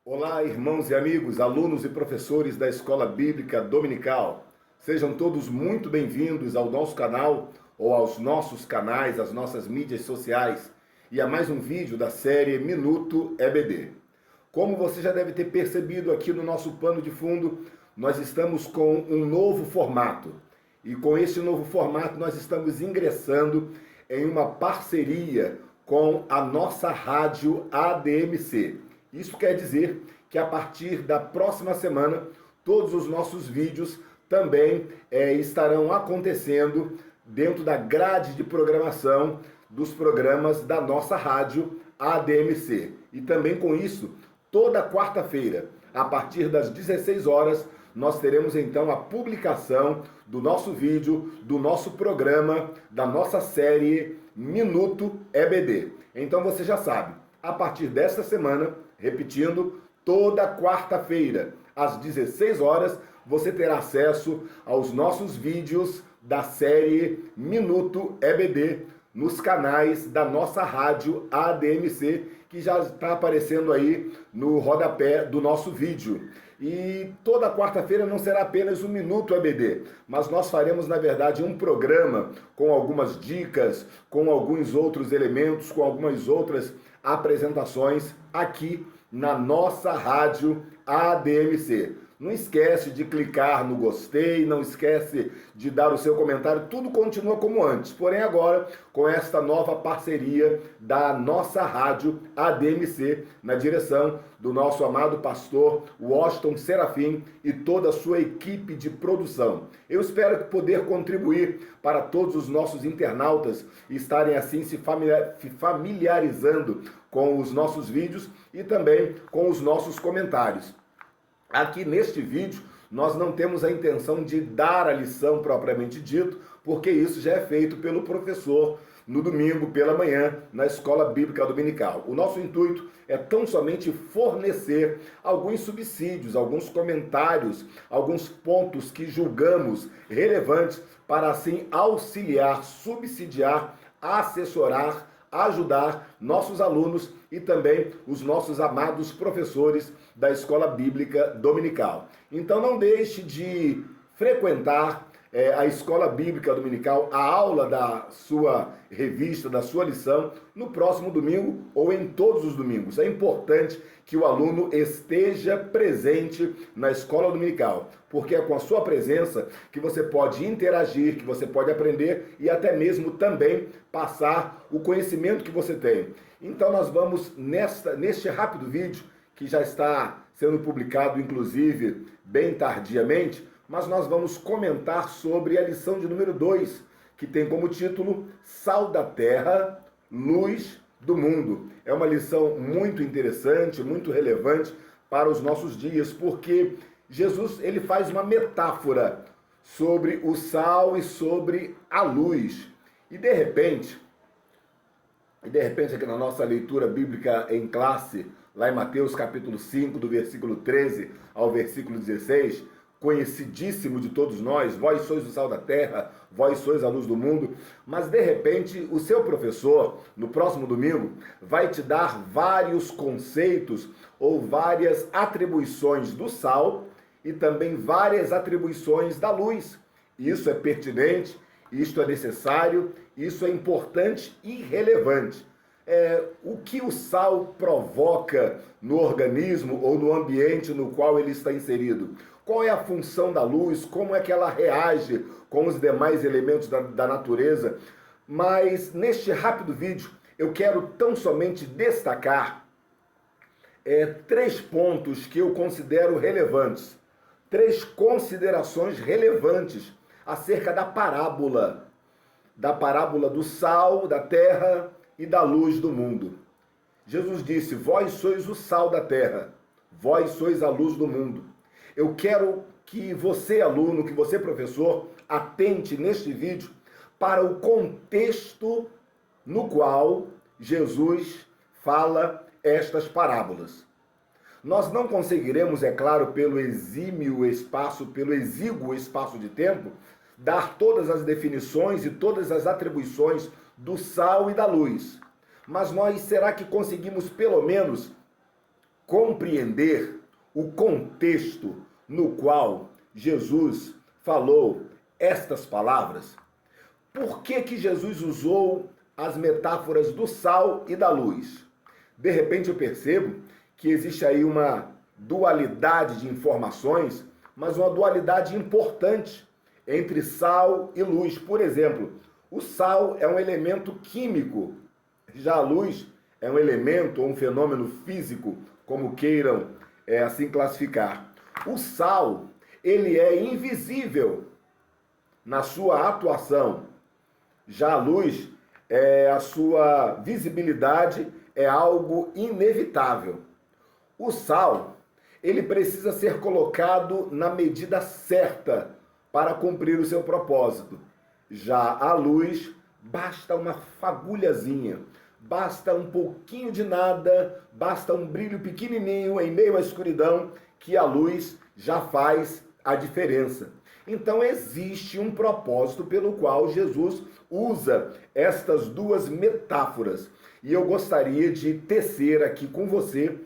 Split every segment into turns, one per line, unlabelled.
Olá, irmãos e amigos, alunos e professores da Escola Bíblica Dominical. Sejam todos muito bem-vindos ao nosso canal ou aos nossos canais, às nossas mídias sociais e a mais um vídeo da série Minuto EBD. Como você já deve ter percebido aqui no nosso pano de fundo, nós estamos com um novo formato. E com este novo formato nós estamos ingressando em uma parceria com a nossa rádio ADMC. Isso quer dizer que a partir da próxima semana, todos os nossos vídeos também estarão acontecendo dentro da grade de programação dos programas da nossa rádio ADMC. E também com isso, toda quarta-feira, a partir das 16 horas, nós teremos então a publicação do nosso vídeo, do nosso programa, da nossa série Minuto EBD. Então você já sabe, a partir desta semana, repetindo, toda quarta-feira, às 16 horas, você terá acesso aos nossos vídeos da série Minuto EBD nos canais da nossa rádio ADMC, que já está aparecendo aí no rodapé do nosso vídeo. E toda quarta-feira não será apenas um Minuto EBD, mas nós faremos, na verdade, um programa com algumas dicas, com alguns outros elementos, com algumas outras apresentações aqui na nossa rádio ADMC. Não esquece de clicar no gostei, não esquece de dar o seu comentário, tudo continua como antes. Porém agora, com esta nova parceria da nossa rádio ADMC, na direção do nosso amado pastor Washington Serafim e toda a sua equipe de produção. Eu espero poder contribuir para todos os nossos internautas estarem assim se familiarizando com os nossos vídeos e também com os nossos comentários. Aqui neste vídeo, nós não temos a intenção de dar a lição propriamente dito, porque isso já é feito pelo professor no domingo pela manhã na Escola Bíblica Dominical. O nosso intuito é tão somente fornecer alguns subsídios, alguns comentários, alguns pontos que julgamos relevantes para assim auxiliar, subsidiar, assessorar, ajudar nossos alunos e também os nossos amados professores da Escola Bíblica Dominical. Então não deixe de frequentar a Escola Bíblica Dominical, a aula da sua revista, da sua lição, no próximo domingo ou em todos os domingos. É importante que o aluno esteja presente na Escola Dominical, porque é com a sua presença que você pode interagir, que você pode aprender e até mesmo também passar o conhecimento que você tem. Então nós vamos neste rápido vídeo, que já está sendo publicado inclusive bem tardiamente, mas nós vamos comentar sobre a lição de número 2, que tem como título Sal da Terra, Luz do Mundo. É uma lição muito interessante, muito relevante para os nossos dias, porque Jesus ele faz uma metáfora sobre o sal e sobre a luz. E de repente aqui na nossa leitura bíblica em classe, lá em Mateus capítulo 5, do versículo 13 ao versículo 16, conhecidíssimo de todos nós, vós sois o sal da terra, vós sois a luz do mundo, mas de repente o seu professor, no próximo domingo, vai te dar vários conceitos ou várias atribuições do sal e também várias atribuições da luz. Isso é pertinente, isto é necessário, isso é importante e relevante. O que o sal provoca no organismo ou no ambiente no qual ele está inserido? Qual é a função da luz? Como é que ela reage com os demais elementos da natureza? Mas neste rápido vídeo eu quero tão somente destacar 3 pontos que eu considero relevantes. 3 considerações relevantes acerca da parábola do sal, da terra e da luz do mundo. Jesus disse, vós sois o sal da terra, vós sois a luz do mundo. Eu quero que você, aluno, que você, professor, atente neste vídeo para o contexto no qual Jesus fala estas parábolas. Nós não conseguiremos, é claro, pelo exíguo espaço de tempo, dar todas as definições e todas as atribuições do sal e da luz. Mas será que conseguimos pelo menos compreender o contexto no qual Jesus falou estas palavras. Por que Jesus usou as metáforas do sal e da luz? De repente eu percebo que existe aí uma dualidade de informações, mas uma dualidade importante entre sal e luz. Por exemplo, o sal é um elemento químico, já a luz é um elemento ou um fenômeno físico, como queiram assim classificar. O sal, ele é invisível na sua atuação. Já a luz, a sua visibilidade é algo inevitável. O sal, ele precisa ser colocado na medida certa para cumprir o seu propósito. Já a luz, basta uma fagulhazinha, basta um pouquinho de nada, basta um brilho pequenininho em meio à escuridão, que a luz já faz a diferença. Então existe um propósito pelo qual Jesus usa estas duas metáforas. E eu gostaria de tecer aqui com você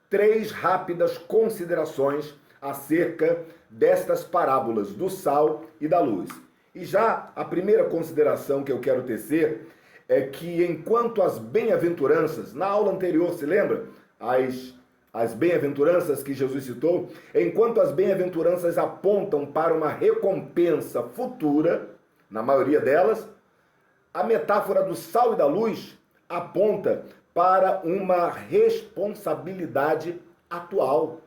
3 rápidas considerações acerca destas parábolas do sal e da luz. E já a primeira consideração que eu quero tecer é que enquanto as bem-aventuranças, na aula anterior, se lembra? As bem-aventuranças que Jesus citou, enquanto as bem-aventuranças apontam para uma recompensa futura, na maioria delas, a metáfora do sal e da luz aponta para uma responsabilidade atual.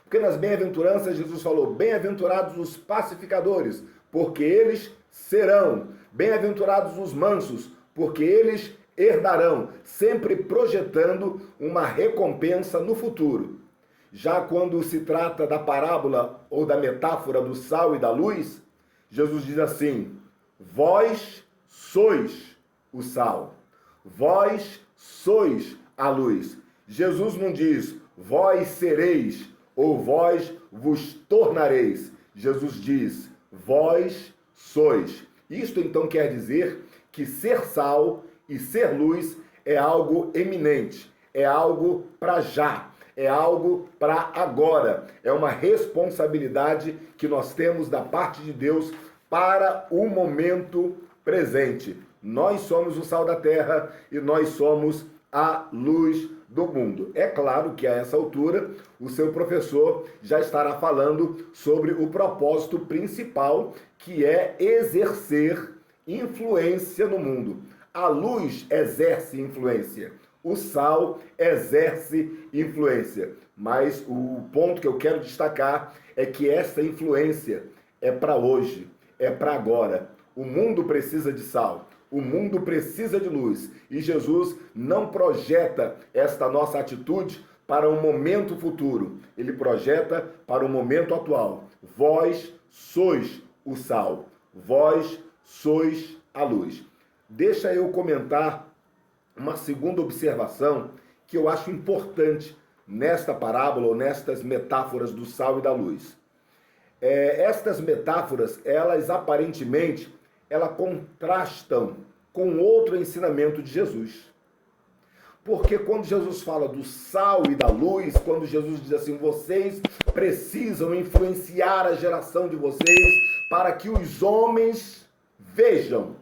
Porque nas bem-aventuranças Jesus falou: bem-aventurados os pacificadores, porque eles serão. Bem-aventurados os mansos, porque eles herdarão, sempre projetando uma recompensa no futuro. Já quando se trata da parábola ou da metáfora do sal e da luz, Jesus diz assim: vós sois o sal, vós sois a luz. Jesus não diz vós sereis ou vós vos tornareis. Jesus diz vós sois. Isto então quer dizer que ser sal e ser luz é algo eminente, é algo para já, é algo para agora, é uma responsabilidade que nós temos da parte de Deus para o momento presente. Nós somos o sal da terra e nós somos a luz do mundo. É claro que a essa altura o seu professor já estará falando sobre o propósito principal, que é exercer influência no mundo. A luz exerce influência, o sal exerce influência. Mas o ponto que eu quero destacar é que essa influência é para hoje, é para agora. O mundo precisa de sal, o mundo precisa de luz. E Jesus não projeta esta nossa atitude para um momento futuro. Ele projeta para o momento atual. Vós sois o sal, vós sois a luz. Deixa eu comentar uma segunda observação que eu acho importante nesta parábola ou nestas metáforas do sal e da luz. Estas metáforas, elas aparentemente, elas contrastam com outro ensinamento de Jesus. Porque quando Jesus fala do sal e da luz, quando Jesus diz assim, vocês precisam influenciar a geração de vocês para que os homens vejam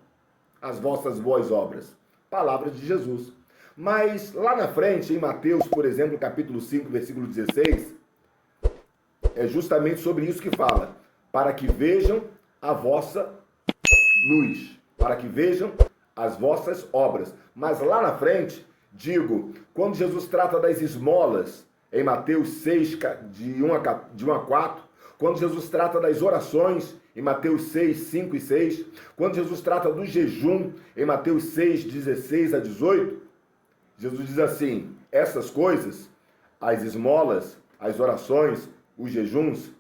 as vossas boas obras. Palavras de Jesus. Mas lá na frente, em Mateus, por exemplo, capítulo 5, versículo 16, é justamente sobre isso que fala. Para que vejam a vossa luz, para que vejam as vossas obras. Mas lá na frente, digo, quando Jesus trata das esmolas, em Mateus 6, de 1 a 4, quando Jesus trata das orações, em Mateus 6, 5 e 6, quando Jesus trata do jejum, em Mateus 6, 16 a 18, Jesus diz assim, essas coisas, as esmolas, as orações, os jejuns,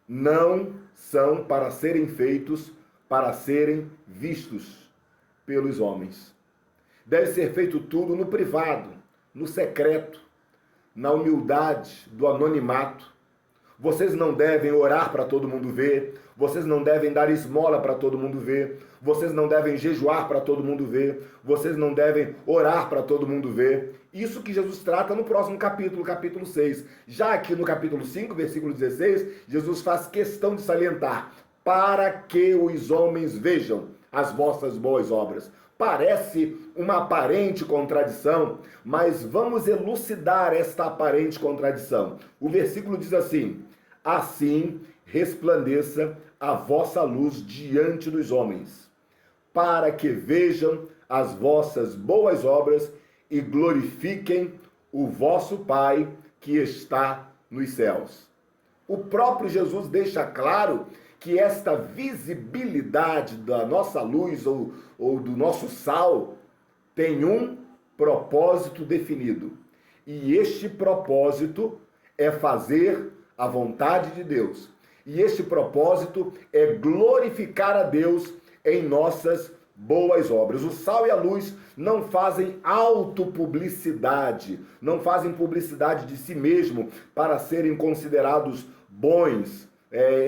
não são para serem feitos, para serem vistos pelos homens. Deve ser feito tudo no privado, no secreto, na humildade do anonimato, vocês não devem orar para todo mundo ver, vocês não devem dar esmola para todo mundo ver, vocês não devem jejuar para todo mundo ver, vocês não devem orar para todo mundo ver. Isso que Jesus trata no próximo capítulo, capítulo 6. Já aqui no capítulo 5, versículo 16, Jesus faz questão de salientar: para que os homens vejam as vossas boas obras. Parece uma aparente contradição, mas vamos elucidar esta aparente contradição. O versículo diz assim: assim resplandeça a vossa luz diante dos homens, para que vejam as vossas boas obras e glorifiquem o vosso Pai que está nos céus. O próprio Jesus deixa claro que esta visibilidade da nossa luz ou do nosso sal tem um propósito definido. E este propósito é fazer a vontade de Deus. E este propósito é glorificar a Deus em nossas boas obras. O sal e a luz não fazem autopublicidade, não fazem publicidade de si mesmo para serem considerados bons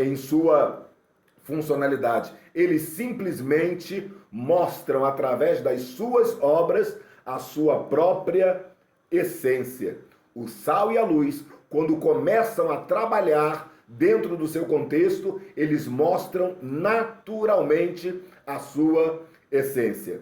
em sua funcionalidade. Eles simplesmente mostram através das suas obras a sua própria essência. O sal e a luz, quando começam a trabalhar dentro do seu contexto, eles mostram naturalmente a sua essência.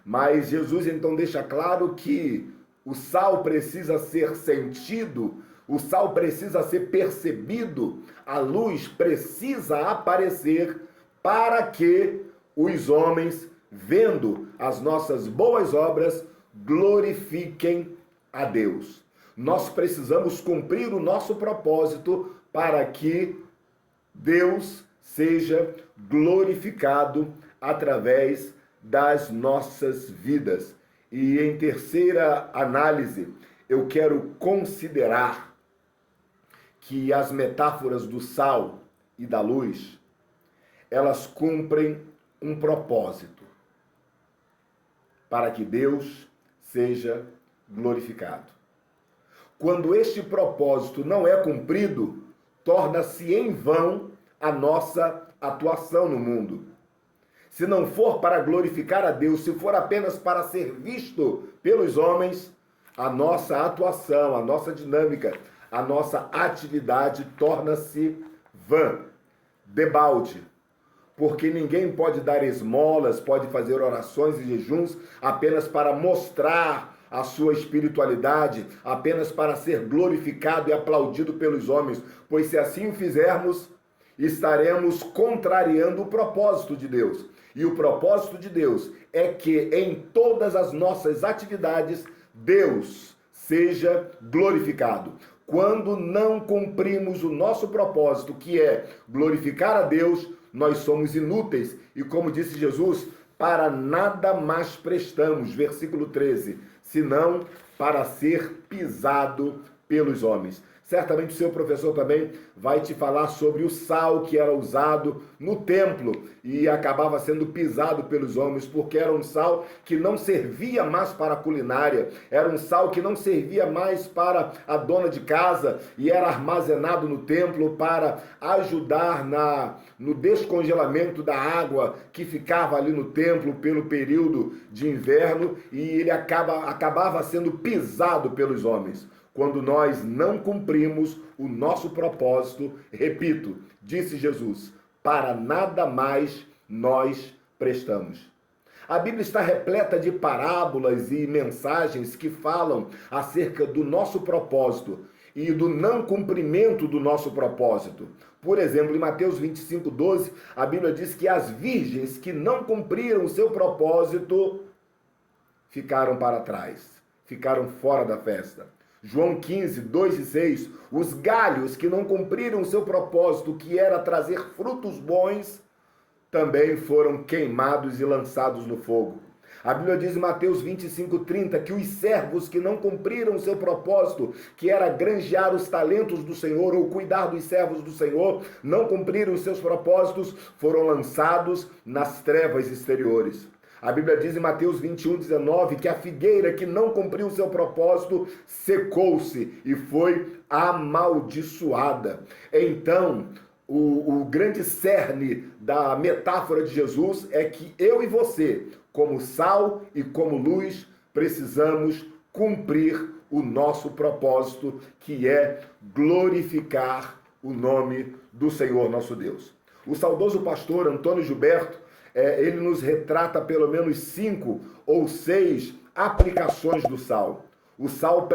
Mas Jesus então deixa claro que o sal precisa ser sentido, o sal precisa ser percebido, a luz precisa aparecer para que os homens, vendo as nossas boas obras, glorifiquem a Deus. Nós precisamos cumprir o nosso propósito para que Deus seja glorificado através das nossas vidas. E em terceira análise, eu quero considerar que as metáforas do sal e da luz, elas cumprem um propósito para que Deus seja glorificado. Quando este propósito não é cumprido, torna-se em vão a nossa atuação no mundo. Se não for para glorificar a Deus, se for apenas para ser visto pelos homens, a nossa atuação, a nossa dinâmica, a nossa atividade torna-se vã, debalde. Porque ninguém pode dar esmolas, pode fazer orações e jejuns apenas para mostrar a sua espiritualidade, apenas para ser glorificado e aplaudido pelos homens, pois se assim o fizermos, estaremos contrariando o propósito de Deus. E o propósito de Deus é que em todas as nossas atividades, Deus seja glorificado. Quando não cumprimos o nosso propósito, que é glorificar a Deus, nós somos inúteis. E como disse Jesus, para nada mais prestamos, versículo 13, senão para ser pisado pelos homens. Certamente o seu professor também vai te falar sobre o sal que era usado no templo e acabava sendo pisado pelos homens, porque era um sal que não servia mais para a culinária, era um sal que não servia mais para a dona de casa e era armazenado no templo para ajudar no descongelamento da água que ficava ali no templo pelo período de inverno, e ele acabava sendo pisado pelos homens. Quando nós não cumprimos o nosso propósito, repito, disse Jesus, para nada mais nós prestamos. A Bíblia está repleta de parábolas e mensagens que falam acerca do nosso propósito e do não cumprimento do nosso propósito. Por exemplo, em Mateus 25:12, a Bíblia diz que as virgens que não cumpriram o seu propósito ficaram para trás, ficaram fora da festa. João 15, 2 e 6, os galhos que não cumpriram o seu propósito, que era trazer frutos bons, também foram queimados e lançados no fogo. A Bíblia diz em Mateus 25:30 que os servos que não cumpriram o seu propósito, que era granjear os talentos do Senhor ou cuidar dos servos do Senhor, não cumpriram os seus propósitos, foram lançados nas trevas exteriores. A Bíblia diz em Mateus 21:19 que a figueira que não cumpriu o seu propósito secou-se e foi amaldiçoada. Então, o grande cerne da metáfora de Jesus é que eu e você, como sal e como luz, precisamos cumprir o nosso propósito, que é glorificar o nome do Senhor nosso Deus. O saudoso pastor Antônio Gilberto, ele nos retrata pelo menos 5 ou 6 aplicações do sal. O sal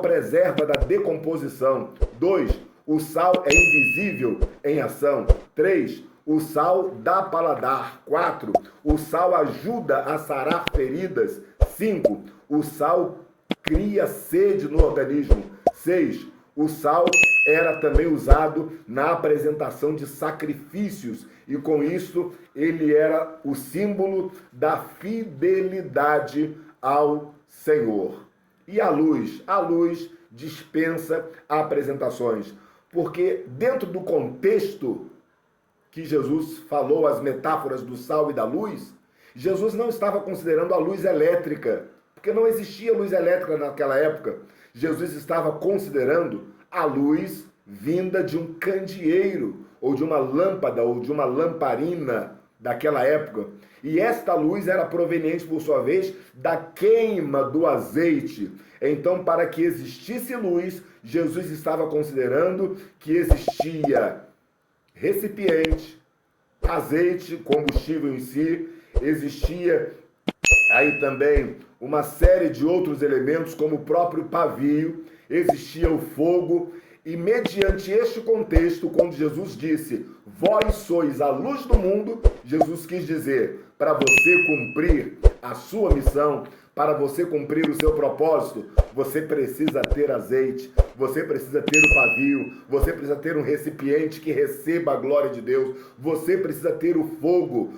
preserva da decomposição. 2, o sal é invisível em ação. 3, o sal dá paladar. 4, o sal ajuda a sarar feridas. 5, o sal cria sede no organismo. 6, o sal era também usado na apresentação de sacrifícios e com isso ele era o símbolo da fidelidade ao Senhor. E a luz? A luz dispensa apresentações, porque dentro do contexto que Jesus falou, as metáforas do sal e da luz, Jesus não estava considerando a luz elétrica, porque não existia luz elétrica naquela época. Jesus estava considerando a luz vinda de um candeeiro, ou de uma lâmpada, ou de uma lamparina daquela época. E esta luz era proveniente, por sua vez, da queima do azeite. Então, para que existisse luz, Jesus estava considerando que existia recipiente, azeite, combustível em si, existia aí também uma série de outros elementos, como o próprio pavio, existia o fogo, e mediante este contexto, quando Jesus disse, vós sois a luz do mundo, Jesus quis dizer, para você cumprir a sua missão, para você cumprir o seu propósito, você precisa ter azeite, você precisa ter o pavio, você precisa ter um recipiente que receba a glória de Deus, você precisa ter o fogo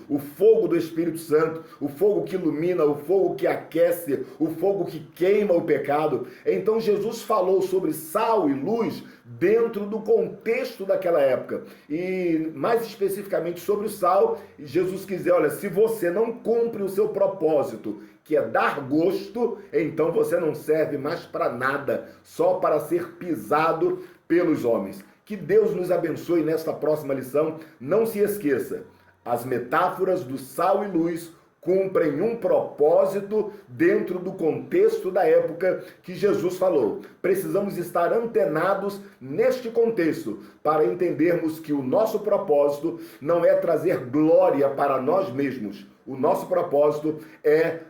do Espírito Santo, o fogo que ilumina, o fogo que aquece, o fogo que queima o pecado. Então Jesus falou sobre sal e luz dentro do contexto daquela época. E mais especificamente sobre o sal, Jesus quis dizer, olha, se você não cumpre o seu propósito, que é dar gosto, então você não serve mais para nada, só para ser pisado pelos homens. Que Deus nos abençoe nesta próxima lição. Não se esqueça, as metáforas do sal e luz cumprem um propósito dentro do contexto da época que Jesus falou. Precisamos estar antenados neste contexto para entendermos que o nosso propósito não é trazer glória para nós mesmos. O nosso propósito é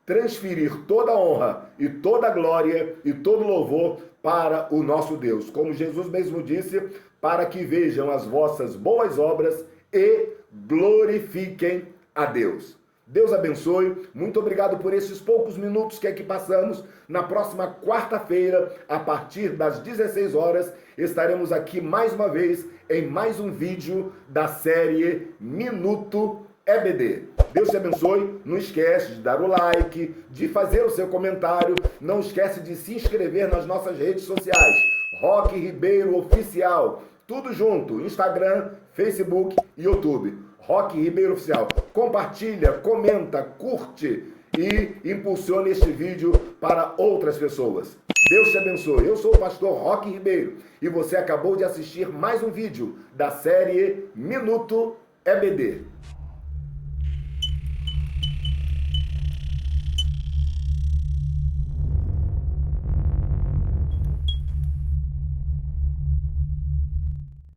transferir toda a honra e toda a glória e todo louvor para o nosso Deus. Como Jesus mesmo disse, para que vejam as vossas boas obras e glorifiquem a Deus. Deus abençoe. Muito obrigado por esses poucos minutos que aqui passamos. Na próxima quarta-feira, a partir das 16 horas, estaremos aqui mais uma vez em mais um vídeo da série Minuto EBD. Deus te abençoe. Não esquece de dar o like, de fazer o seu comentário. Não esquece de se inscrever nas nossas redes sociais. Roque Ribeiro Oficial. Tudo junto. Instagram, Facebook e YouTube. Roque Ribeiro Oficial. Compartilha, comenta, curte e impulsione este vídeo para outras pessoas. Deus te abençoe. Eu sou o pastor Roque Ribeiro e você acabou de assistir mais um vídeo da série Minuto EBD.